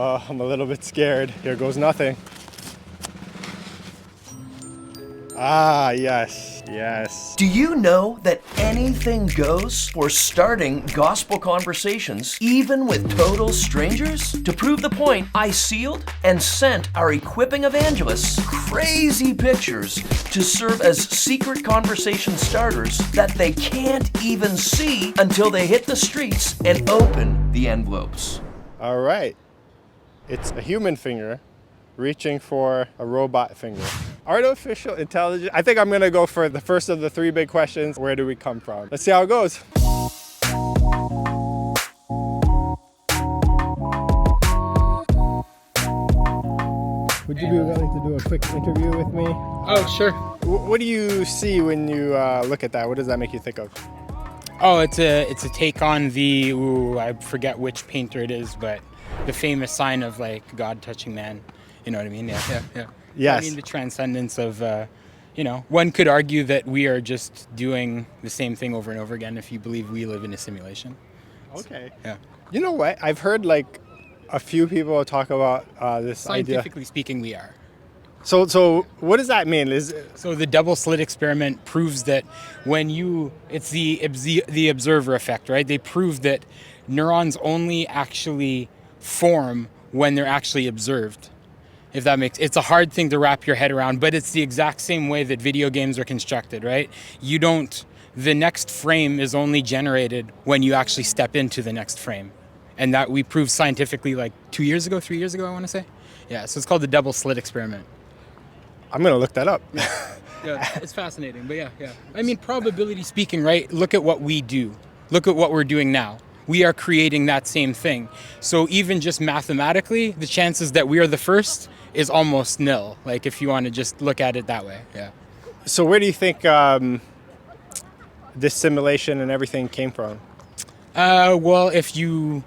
Oh, I'm a little bit scared. Here goes nothing. Ah, yes, yes. Do you know that anything goes for starting gospel conversations, even with total strangers? To prove the point, I sealed and sent our equipping evangelists crazy pictures to serve as secret conversation starters that they can't even see until they hit the streets and open the envelopes. All right. It's a human finger reaching for a robot finger. Artificial intelligence. I think I'm going to go for the first of the three big questions. Where do we come from? Let's see how it goes. Would you be willing to do a quick interview with me? Oh, sure. What do you see when you look at that? What does that make you think of? Oh, it's a take on the, I forget which painter it is, but the famous sign of like God touching man. You know what I mean? Yeah. Yes. I mean the transcendence of, one could argue that we are just doing the same thing over and over again if you believe we live in a simulation. Okay. Yeah. You know what? I've heard like a few people talk about this idea. Scientifically speaking, we are. So what does that mean? So the double slit experiment proves that it's the observer effect, right? They prove that neurons only actually form when they're actually observed. If that it's a hard thing to wrap your head around, but it's the exact same way that video games are constructed, right? The next frame is only generated when you actually step into the next frame. And that we proved scientifically like 3 years ago, I want to say. Yeah, so it's called the double slit experiment. I'm going to look that up. Yeah, it's fascinating, but yeah. I mean, probability speaking, right? Look at what we do. Look at what we're doing now. We are creating that same thing. So even just mathematically, the chances that we are the first is almost nil. Like if you want to just look at it that way, yeah. So where do you think this simulation and everything came from? Well, if you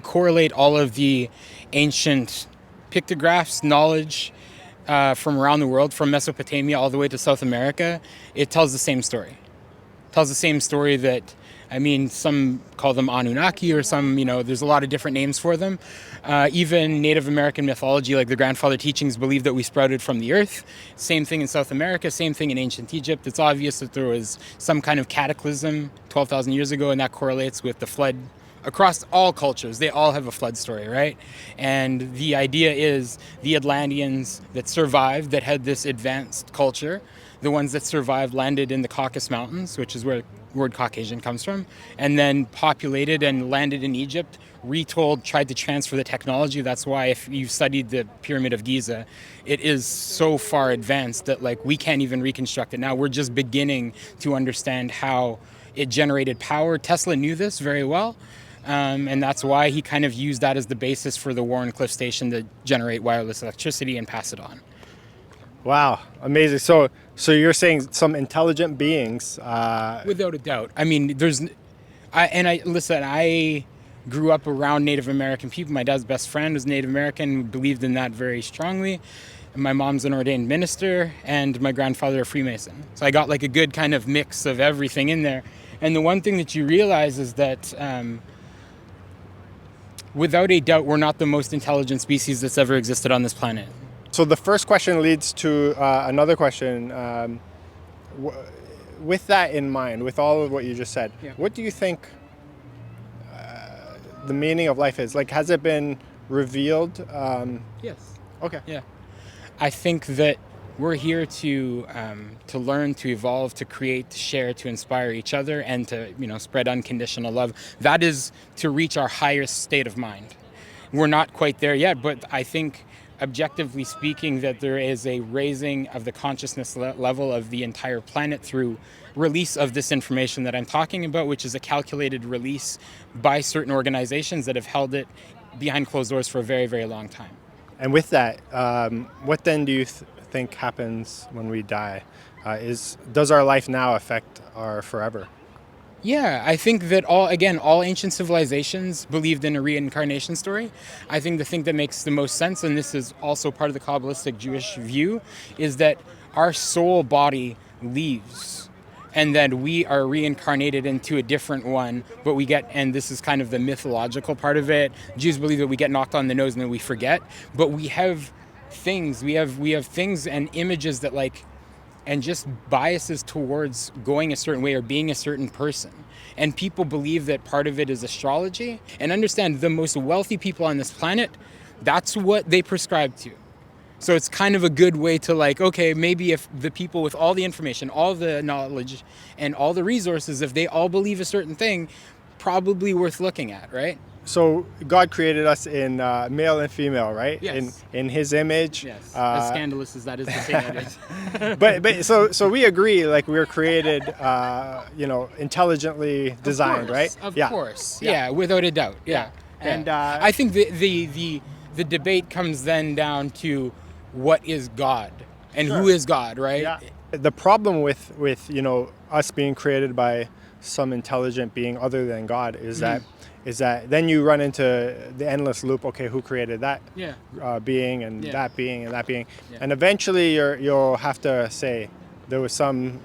correlate all of the ancient pictographs, knowledge from around the world, from Mesopotamia all the way to South America, it tells the same story. It tells the same story that, some call them Anunnaki or some, there's a lot of different names for them. Even Native American mythology, like the grandfather teachings, believe that we sprouted from the earth. Same thing in South America, same thing in ancient Egypt. It's obvious that there was some kind of cataclysm 12,000 years ago, and that correlates with the flood. Across all cultures, they all have a flood story, right? And the idea is the Atlanteans that survived, that had this advanced culture, the ones that survived landed in the Caucasus Mountains, which is where the word Caucasian comes from, and then populated and landed in Egypt, tried to transfer the technology. That's why if you've studied the Pyramid of Giza, it is so far advanced that like we can't even reconstruct it now. We're just beginning to understand how it generated power. Tesla knew this very well. And that's why he kind of used that as the basis for the Warren Cliff Station to generate wireless electricity and pass it on. Wow, amazing. So you're saying some intelligent beings? Without a doubt. I mean, I grew up around Native American people. My dad's best friend was Native American, believed in that very strongly. And my mom's an ordained minister, and my grandfather a Freemason. So I got like a good kind of mix of everything in there. And the one thing that you realize is that without a doubt, we're not the most intelligent species that's ever existed on this planet. So the first question leads to another question. With that in mind, with all of what you just said, What do you think the meaning of life is? Like, has it been revealed? Yes. Okay. Yeah. I think that we're here to learn, to evolve, to create, to share, to inspire each other, and to spread unconditional love. That is to reach our highest state of mind. We're not quite there yet, but I think objectively speaking that there is a raising of the consciousness level of the entire planet through release of this information that I'm talking about, which is a calculated release by certain organizations that have held it behind closed doors for a very, very long time. And with that, what then do you think happens when we die? Does our life now affect our forever? Yeah, I think that all ancient civilizations believed in a reincarnation story. I think the thing that makes the most sense, and this is also part of the Kabbalistic Jewish view, is that our soul body leaves and then we are reincarnated into a different one, but we get, and this is kind of the mythological part of it. Jews believe that we get knocked on the nose and then we forget, but we have things, we have things and images that like, and just biases towards going a certain way or being a certain person. And people believe that part of it is astrology. And understand, the most wealthy people on this planet, that's what they prescribe to. So it's kind of a good way to like, okay, maybe if the people with all the information, all the knowledge, and all the resources, if they all believe a certain thing, probably worth looking at, right? So God created us in male and female, right? Yes. In His image. Yes. As scandalous as that is to say that is. But so we agree, like we were created, intelligently designed, right? Of course. Yeah, without a doubt. Yeah. And I think the debate comes then down to what is God and who is God, right? Yeah. The problem with us being created by some intelligent being other than God is that then you run into the endless loop. Okay, who created that being and that being and that being, and eventually you'll have to say there was some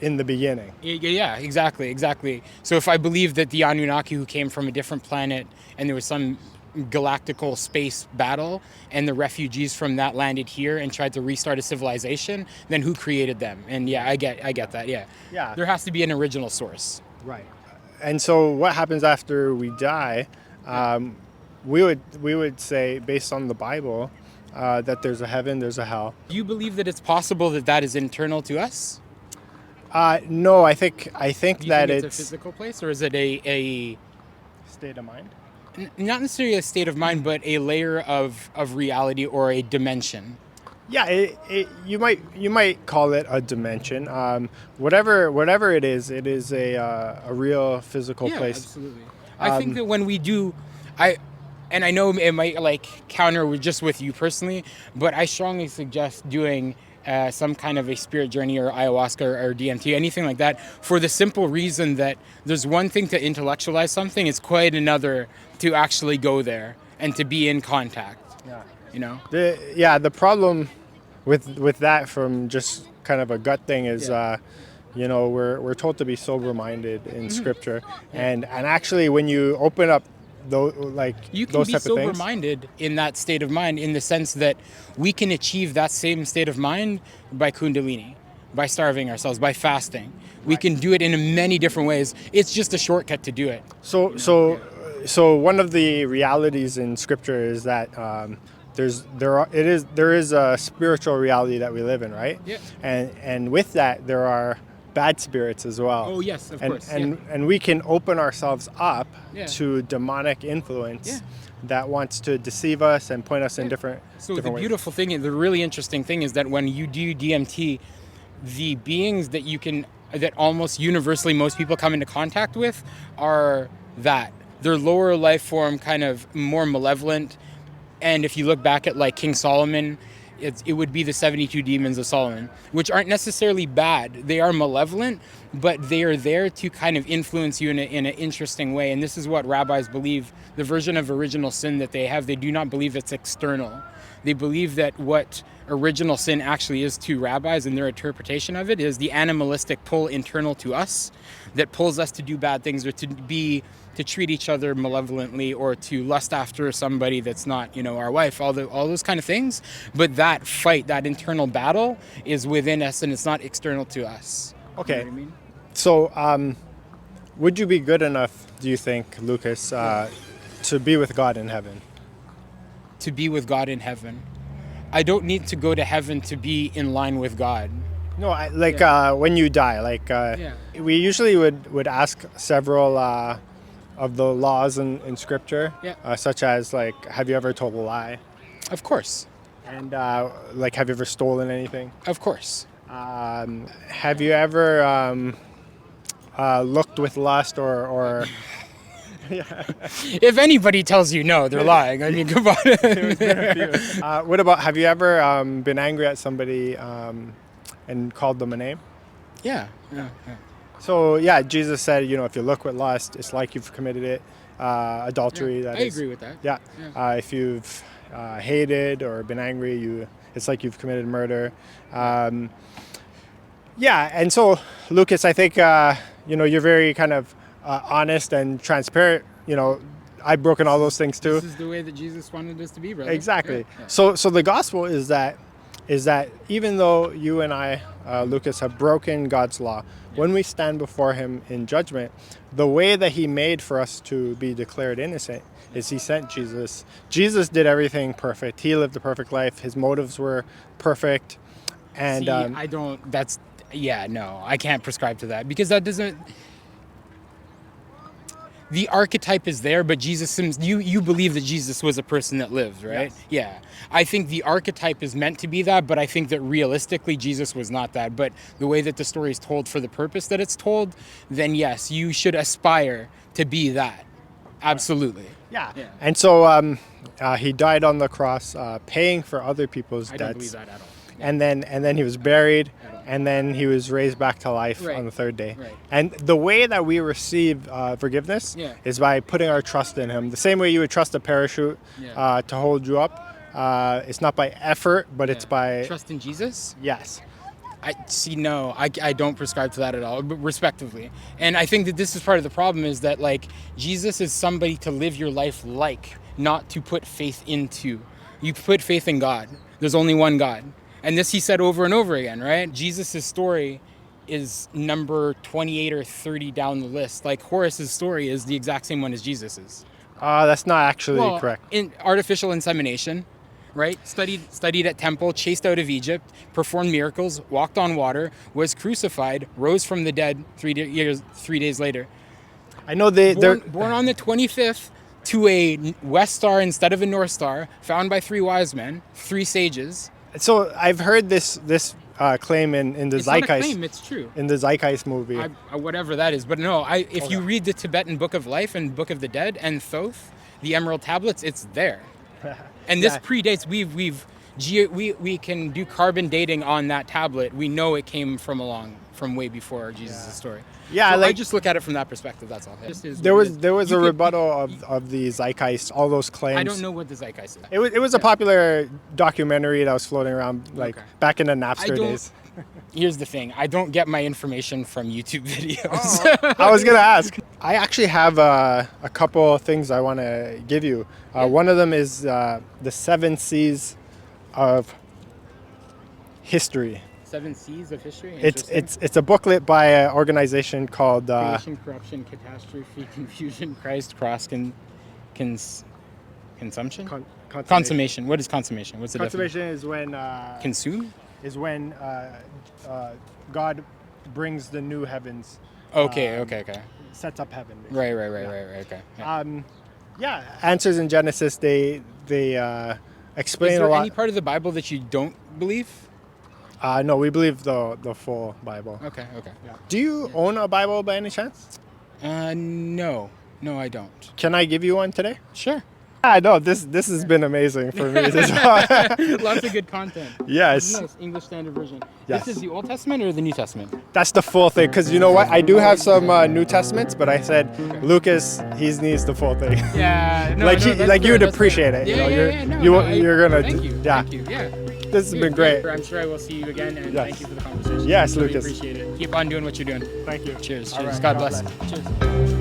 in the beginning. Yeah, exactly. So if I believe that the Anunnaki who came from a different planet and there was some galactical space battle and the refugees from that landed here and tried to restart a civilization, then who created them? And I get that. Yeah. There has to be an original source. Right. And so what happens after we die? We would say, based on the Bible, that there's a heaven, there's a hell. Do you believe that it's possible that is internal to us? No, I think Do you that think it's a physical place, or is it a state of mind. not necessarily a state of mind, but a layer of reality or a dimension? Yeah, you might call it a dimension. Whatever it is a real physical place. Absolutely. I think that when we do, I know it might like counter with you personally, but I strongly suggest doing some kind of a spirit journey or ayahuasca or DMT, anything like that, for the simple reason that there's one thing to intellectualize something, it's quite another to actually go there and to be in contact. Yeah. The problem with that, from just kind of a gut thing, is we're told to be sober-minded in Scripture, and actually when you open up you can be sober-minded in that state of mind, in the sense that we can achieve that same state of mind by Kundalini, by starving ourselves, by fasting. We can do it in many different ways. It's just a shortcut to do it. So one of the realities in Scripture is that there is a spiritual reality that we live in, right? Yeah. And with that there are bad spirits as well. Oh yes, of course. And we can open ourselves up to demonic influence that wants to deceive us and point us in different the ways. Beautiful thing, the really interesting thing is that when you do DMT, the beings that almost universally most people come into contact with are that. They're lower life form, kind of more malevolent. And if you look back at like King Solomon, it would be the 72 demons of Solomon, which aren't necessarily bad. They are malevolent, but they are there to kind of influence you in an interesting way. And this is what rabbis believe, the version of original sin that they have. They do not believe it's external. They believe that what original sin actually is to rabbis and their interpretation of it is the animalistic pull internal to us that pulls us to do bad things, or to treat each other malevolently, or to lust after somebody that's not, our wife, all those kind of things. But that fight, that internal battle, is within us, and it's not external to us. Okay. You know what I mean? So, would you be good enough, do you think, Lucas, to be with God in heaven? To be with God in heaven. I don't need to go to heaven to be in line with God. No, when you die, we usually would ask several of the laws in Scripture, such as have you ever told a lie? Of course. And have you ever stolen anything? Of course. Have you ever looked with lust or If anybody tells you no, they're lying. I mean, come on. What about, have you ever been angry at somebody and called them a name? Yeah. So Jesus said, if you look with lust, it's like you've committed it. Adultery. I agree with that. Yeah. If you've hated or been angry, it's like you've committed murder. Yeah, and so Lucas, I think you're very kind of honest and transparent. I've broken all those things too. This is the way that Jesus wanted us to be, brother. Exactly. Yeah. So the gospel is that even though you and I, Lucas, have broken God's law, when we stand before Him in judgment, the way that He made for us to be declared innocent is He sent Jesus. Jesus did everything perfect. He lived a perfect life. His motives were perfect. And See, I don't. That's no, I can't prescribe to that because that doesn't. The archetype is there, but Jesus, you believe that Jesus was a person that lived, right? Yes. Yeah. I think the archetype is meant to be that, but I think that realistically Jesus was not that. But the way that the story is told for the purpose that it's told, then yes, you should aspire to be that. Absolutely. yeah. Yeah. And so He died on the cross, paying for other people's I debts. don't believe that at all. And then He was buried, and then He was raised back to life Right. on the third day. Right. And the way that we receive forgiveness Yeah. is by putting our trust in Him. The same way you would trust a parachute Yeah. to hold you up. It's not by effort, but it's by Trust in Jesus? yes. I don't prescribe to that at all, but respectively. And I think that this is part of the problem is that like Jesus is somebody to live your life like, not to put faith into. You put faith in God. There's only one God. And this He said over and over again, right? Jesus' story is number 28 or 30 down the list. Like Horace's story is the exact same one as Jesus's. That's not actually correct. In artificial insemination, right? Studied at temple, chased out of Egypt, performed miracles, walked on water, was crucified, rose from the dead 3 days later. I know they're Born on the 25th to a West Star instead of a North Star, found by 3 wise men, 3 sages. So I've heard this claim in the It's not a Zeitgeist. claim, it's true. In the Zeitgeist movie. Whatever that is. But no, if you read the Tibetan Book of Life and Book of the Dead and Thoth, the Emerald Tablets, it's there. And this Yeah. predates, we can do carbon dating on that tablet. We know it came from way before Jesus' story. Yeah, So I like- just look at it from that perspective, that's all. There was a rebuttal of the Zeitgeist, all those claims. I don't know what the Zeitgeist is. It was a popular documentary that was floating around like Okay. back in the Napster don't- days. Here's the thing, I don't get my information from YouTube videos. I was gonna ask. I actually have a couple of things I want to give you. One of them is the 7 C's of history. 7 C's of history? It's a booklet by an organization called Creation, corruption, catastrophe, confusion, Christ, cross, consumption? Consummation. What is consummation? What's the Consummation is when definition? Consume? God brings the new heavens. Okay. Sets up heaven. basically. Right. Okay. Yeah. Answers in Genesis. They explain Is a there lot. any part of the Bible that you don't believe? No, we believe the full Bible. Okay. Do you own a Bible by any chance? No, I don't. Can I give you one today? Sure. No, this has been amazing for me. Lots of good content. Yes. Nice English Standard Version. Yes. This is the Old Testament or the New Testament? That's the full thing. Because you know what? I do have some New Testaments, but I said, Lucas, he needs the full thing. Yeah. No, Like no, he- that's like you fair, would that's appreciate fair. it, you Yeah, know, yeah, you're- yeah. you're gonna Thank do- you. yeah. Thank you. Yeah. This has been great. I'm sure I will see you again, and Yes. thank you for the conversation. Yes, Really Lucas. appreciate it. Keep on doing what you're doing. Thank you. Cheers. All right, God God bless. bless. Cheers.